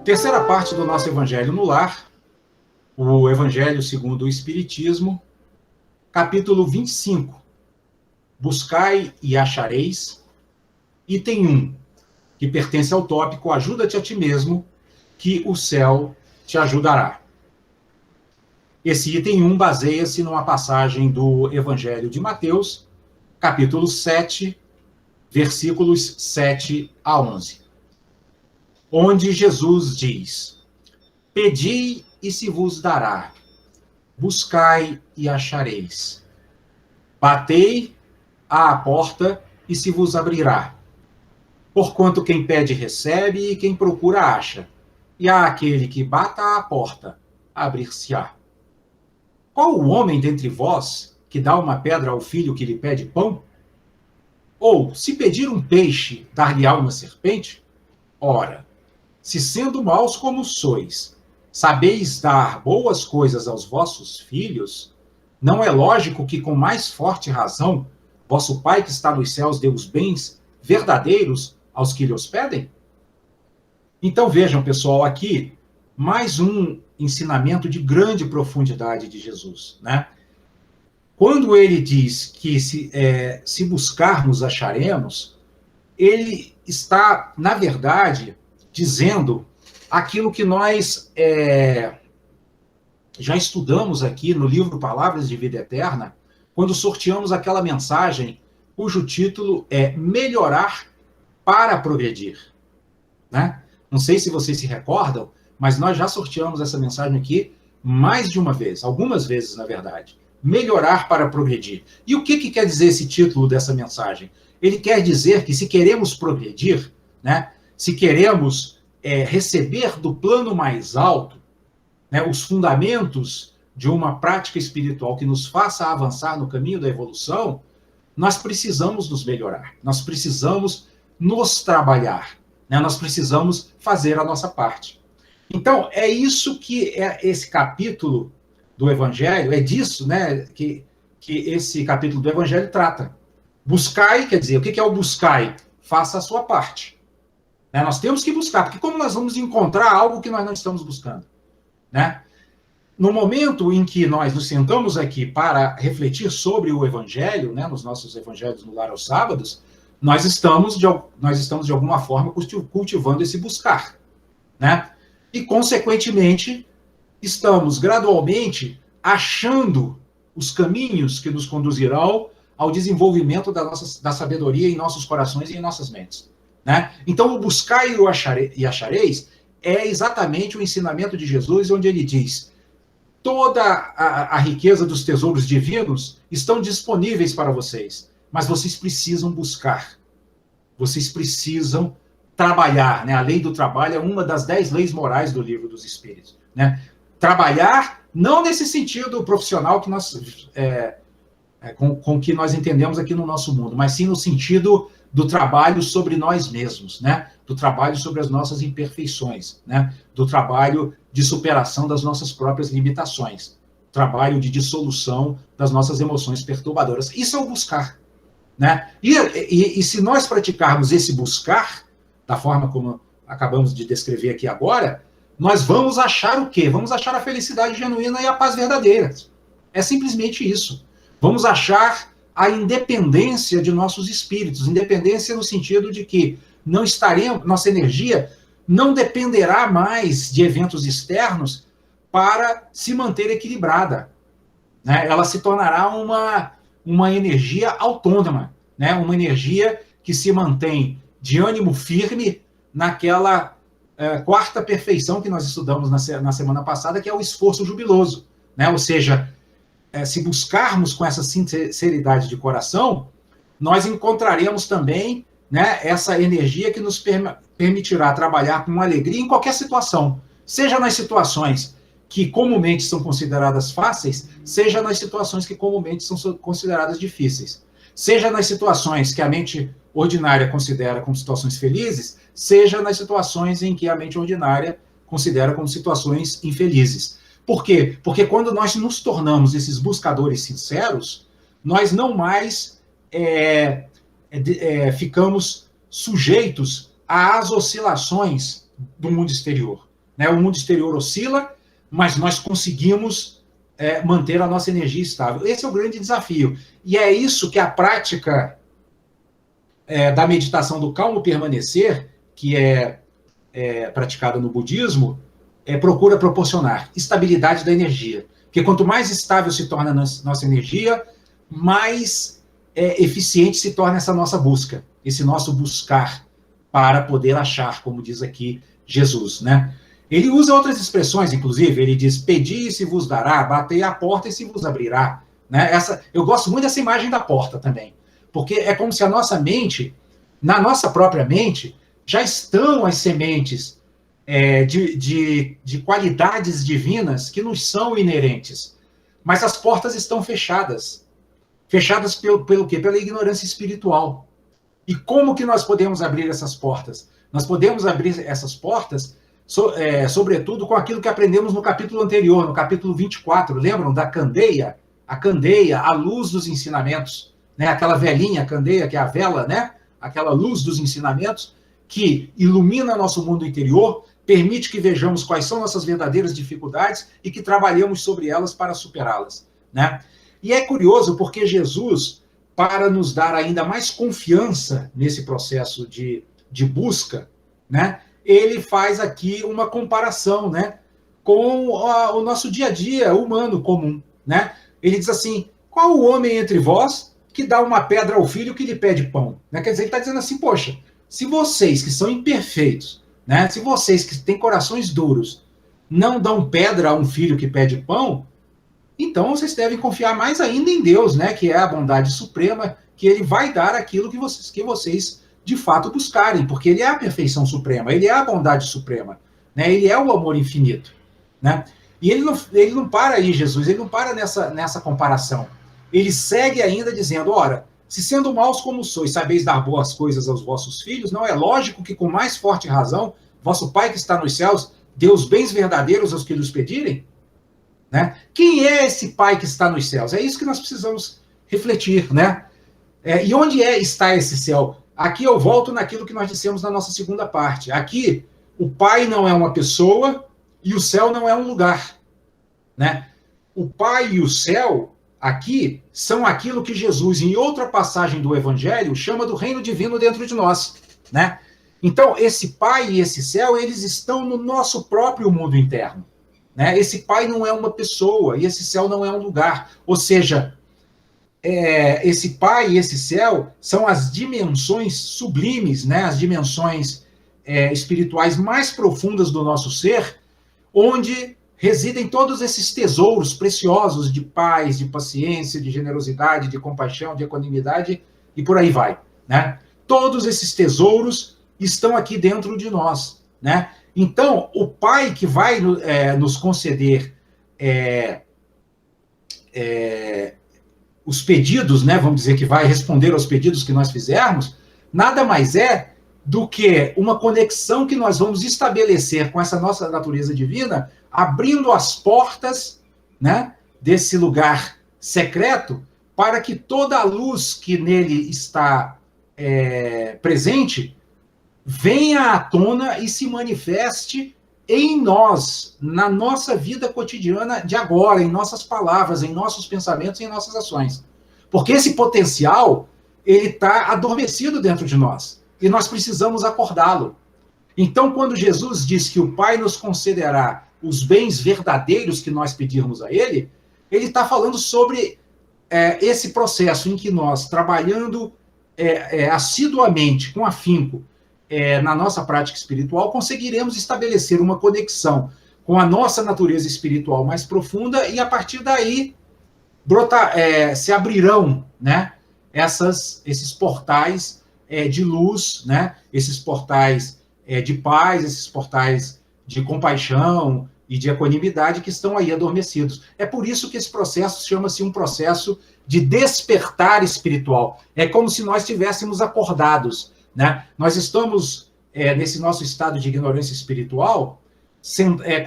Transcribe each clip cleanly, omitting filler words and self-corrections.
Terceira parte do nosso Evangelho no Lar, o Evangelho segundo o Espiritismo, capítulo 25. Buscai e achareis. Item 1, que pertence ao tópico Ajuda-te a ti mesmo, que o céu te ajudará. Esse item 1 baseia-se numa passagem do Evangelho de Mateus, capítulo 7, versículos 7 a 11, onde Jesus diz: Pedi e se vos dará, buscai e achareis, batei à porta e se vos abrirá. Porquanto quem pede recebe e quem procura acha, e a aquele que bata à porta, abrir-se-á. Qual o homem dentre vós que dá uma pedra ao filho que lhe pede pão? Ou, se pedir um peixe, dar-lhe-á uma serpente? Ora, se sendo maus como sois, sabeis dar boas coisas aos vossos filhos, não é lógico que com mais forte razão vosso Pai que está nos céus dê os bens verdadeiros aos que lhe os pedem? Então vejam, pessoal, aqui mais um ensinamento de grande profundidade de Jesus, né? Quando ele diz que se buscarmos, acharemos, ele está, na verdade, dizendo aquilo que nós já estudamos aqui no livro Palavras de Vida Eterna, quando sorteamos aquela mensagem cujo título é Melhorar para Progredir, né? Não sei se vocês se recordam, mas nós já sorteamos essa mensagem aqui mais de uma vez, algumas vezes, na verdade. Melhorar para progredir. E o que quer dizer esse título dessa mensagem? Ele quer dizer que se queremos progredir, né, se queremos receber do plano mais alto, né, os fundamentos de uma prática espiritual que nos faça avançar no caminho da evolução, nós precisamos nos melhorar, nós precisamos nos trabalhar, né, nós precisamos fazer a nossa parte. Então, é isso que é esse capítulo do Evangelho, é disso, né, que esse capítulo do Evangelho trata. Buscai, quer dizer, o que é o buscai? Faça a sua parte. Né? Nós temos que buscar, porque como nós vamos encontrar algo que nós não estamos buscando? Né? No momento em que nós nos sentamos aqui para refletir sobre o Evangelho, né, nos nossos Evangelhos no Lar aos Sábados, nós estamos de alguma forma cultivando esse buscar, né? E, consequentemente, estamos gradualmente achando os caminhos que nos conduzirão ao desenvolvimento da sabedoria em nossos corações e em nossas mentes, né? Então, o buscar e achareis é exatamente o ensinamento de Jesus, onde ele diz: toda a riqueza dos tesouros divinos estão disponíveis para vocês, mas vocês precisam buscar, vocês precisam trabalhar, né? A lei do trabalho é uma das 10 leis morais do Livro dos Espíritos, né? Trabalhar, não nesse sentido profissional que nós, com que nós entendemos aqui no nosso mundo, mas sim no sentido do trabalho sobre nós mesmos, né? Do trabalho sobre as nossas imperfeições, né? Do trabalho de superação das nossas próprias limitações, trabalho de dissolução das nossas emoções perturbadoras. Isso é o buscar, né? E se nós praticarmos esse buscar, da forma como acabamos de descrever aqui agora, nós vamos achar o quê? Vamos achar a felicidade genuína e a paz verdadeira. É simplesmente isso. Vamos achar a independência de nossos espíritos, independência no sentido de que não estaremos, nossa energia não dependerá mais de eventos externos para se manter equilibrada, né? Ela se tornará uma energia autônoma, né? Uma energia que se mantém de ânimo firme naquela quarta perfeição que nós estudamos na semana passada, que é o esforço jubiloso, né? Ou seja, se buscarmos com essa sinceridade de coração, nós encontraremos também, né, essa energia que nos permitirá trabalhar com alegria em qualquer situação, seja nas situações que comumente são consideradas fáceis, seja nas situações que comumente são consideradas difíceis, seja nas situações que a mente ordinária considera como situações felizes, seja nas situações em que a mente ordinária considera como situações infelizes. Por quê? Porque quando nós nos tornamos esses buscadores sinceros, nós não mais ficamos sujeitos às oscilações do mundo exterior. né? O mundo exterior oscila, mas nós conseguimos manter a nossa energia estável. Esse é o grande desafio. E é isso que a prática da meditação do calmo permanecer, que é praticada no budismo, procura proporcionar estabilidade da energia. Porque quanto mais estável se torna a nossa energia, mais eficiente se torna essa nossa busca, esse nosso buscar para poder achar, como diz aqui Jesus, né? Ele usa outras expressões, inclusive, ele diz, pedi e se vos dará, batei a porta e se vos abrirá. Né? Eu gosto muito dessa imagem da porta também, porque é como se a nossa mente, na nossa própria mente, já estão as sementes de qualidades divinas que nos são inerentes, mas as portas estão fechadas. Fechadas pelo quê? Pela ignorância espiritual. E como que nós podemos abrir essas portas? Nós podemos abrir essas portas, sobretudo, com aquilo que aprendemos no capítulo anterior, no capítulo 24. Lembram da candeia? A candeia, a luz dos ensinamentos. Né? Aquela velhinha candeia, que é a vela, né? Aquela luz dos ensinamentos, que ilumina nosso mundo interior, permite que vejamos quais são nossas verdadeiras dificuldades e que trabalhemos sobre elas para superá-las. Né? E é curioso porque Jesus, para nos dar ainda mais confiança nesse processo de busca, né, ele faz aqui uma comparação, né, com o nosso dia a dia humano comum. Né? Ele diz assim, qual o homem entre vós que dá uma pedra ao filho que lhe pede pão? Né? Quer dizer, ele está dizendo assim, poxa, se vocês que são imperfeitos, né, se vocês que têm corações duros, não dão pedra a um filho que pede pão, então vocês devem confiar mais ainda em Deus, né, que é a bondade suprema, que ele vai dar aquilo que vocês de fato buscarem, porque ele é a perfeição suprema, ele é a bondade suprema, né, ele é o amor infinito. Né? E ele não para aí, Jesus, ele não para nessa comparação. Ele segue ainda dizendo, ora, se sendo maus como sois, sabeis dar boas coisas aos vossos filhos, não é lógico que com mais forte razão, vosso Pai que está nos céus, dê os bens verdadeiros aos que lhes pedirem? Né? Quem é esse Pai que está nos céus? É isso que nós precisamos refletir. Né? E onde está esse céu? Aqui eu volto naquilo que nós dissemos na nossa segunda parte. Aqui, o Pai não é uma pessoa e o céu não é um lugar. Né? O Pai e o céu, aqui, são aquilo que Jesus, em outra passagem do Evangelho, chama do reino divino dentro de nós. Né? Então, esse Pai e esse céu, eles estão no nosso próprio mundo interno. Né? Esse Pai não é uma pessoa e esse céu não é um lugar. Ou seja, esse Pai e esse céu são as dimensões sublimes, né? As dimensões espirituais mais profundas do nosso ser, onde residem todos esses tesouros preciosos de paz, de paciência, de generosidade, de compaixão, de equanimidade e por aí vai. Né? Todos esses tesouros estão aqui dentro de nós. Né? Então, o Pai que vai nos conceder os pedidos, né, vamos dizer que vai responder aos pedidos que nós fizermos, nada mais é do que uma conexão que nós vamos estabelecer com essa nossa natureza divina, abrindo as portas, né, desse lugar secreto, para que toda a luz que nele está presente venha à tona e se manifeste em nós, na nossa vida cotidiana de agora, em nossas palavras, em nossos pensamentos e em nossas ações. Porque esse potencial, ele está adormecido dentro de nós. E nós precisamos acordá-lo. Então, quando Jesus diz que o Pai nos concederá os bens verdadeiros que nós pedirmos a Ele, Ele está falando sobre esse processo em que nós, trabalhando assiduamente, com afinco, na nossa prática espiritual, conseguiremos estabelecer uma conexão com a nossa natureza espiritual mais profunda e, a partir daí, se abrirão, né, esses portais de luz, né, esses portais de paz, esses portais de compaixão e de equanimidade que estão aí adormecidos. É por isso que esse processo chama-se um processo de despertar espiritual. É como se nós estivéssemos acordados. Né? Nós estamos, nesse nosso estado de ignorância espiritual,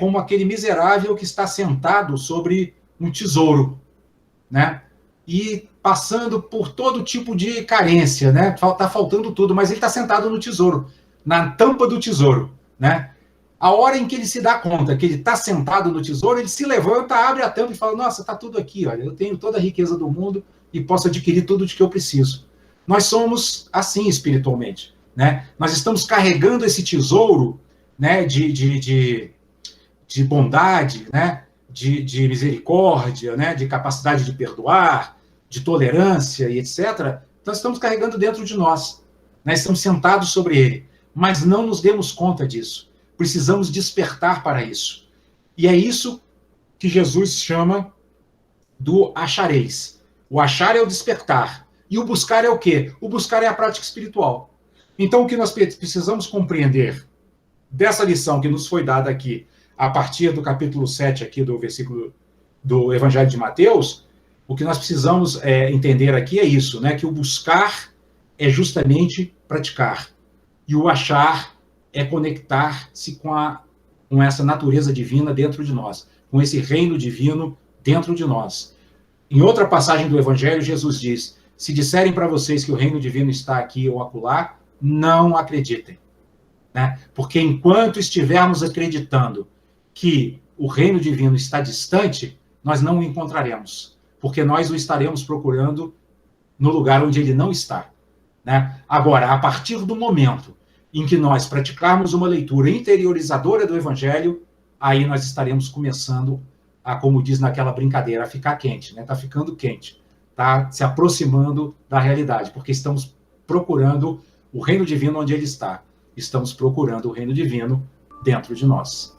como aquele miserável que está sentado sobre um tesouro, né? E passando por todo tipo de carência, né? Está faltando tudo, mas ele está sentado no tesouro, na tampa do tesouro. Né? A hora em que ele se dá conta que ele está sentado no tesouro, ele se levanta, abre a tampa e fala, nossa, está tudo aqui, olha, eu tenho toda a riqueza do mundo e posso adquirir tudo de que eu preciso. Nós somos assim espiritualmente, né? Nós estamos carregando esse tesouro, né, de bondade, né, de misericórdia, né, de capacidade de perdoar, de tolerância e etc. Nós estamos carregando dentro de nós, né? Estamos sentados sobre ele, mas não nos demos conta disso. Precisamos despertar para isso. E é isso que Jesus chama do achareis. O achar é o despertar. E o buscar é o quê? O buscar é a prática espiritual. Então, o que nós precisamos compreender dessa lição que nos foi dada aqui, a partir do capítulo 7 aqui do versículo do Evangelho de Mateus, o que nós precisamos entender aqui é isso, né? Que o buscar é justamente praticar. E o achar é conectar-se com essa natureza divina dentro de nós, com esse reino divino dentro de nós. Em outra passagem do Evangelho, Jesus diz, se disserem para vocês que o reino divino está aqui ou acolá, não acreditem. Né? Porque enquanto estivermos acreditando que o reino divino está distante, nós não o encontraremos, porque nós o estaremos procurando no lugar onde ele não está. Né? Agora, a partir do momento em que nós praticarmos uma leitura interiorizadora do Evangelho, aí nós estaremos começando a, como diz naquela brincadeira, a ficar quente, né? Está ficando quente, está se aproximando da realidade, porque estamos procurando o reino divino onde ele está. Estamos procurando o reino divino dentro de nós.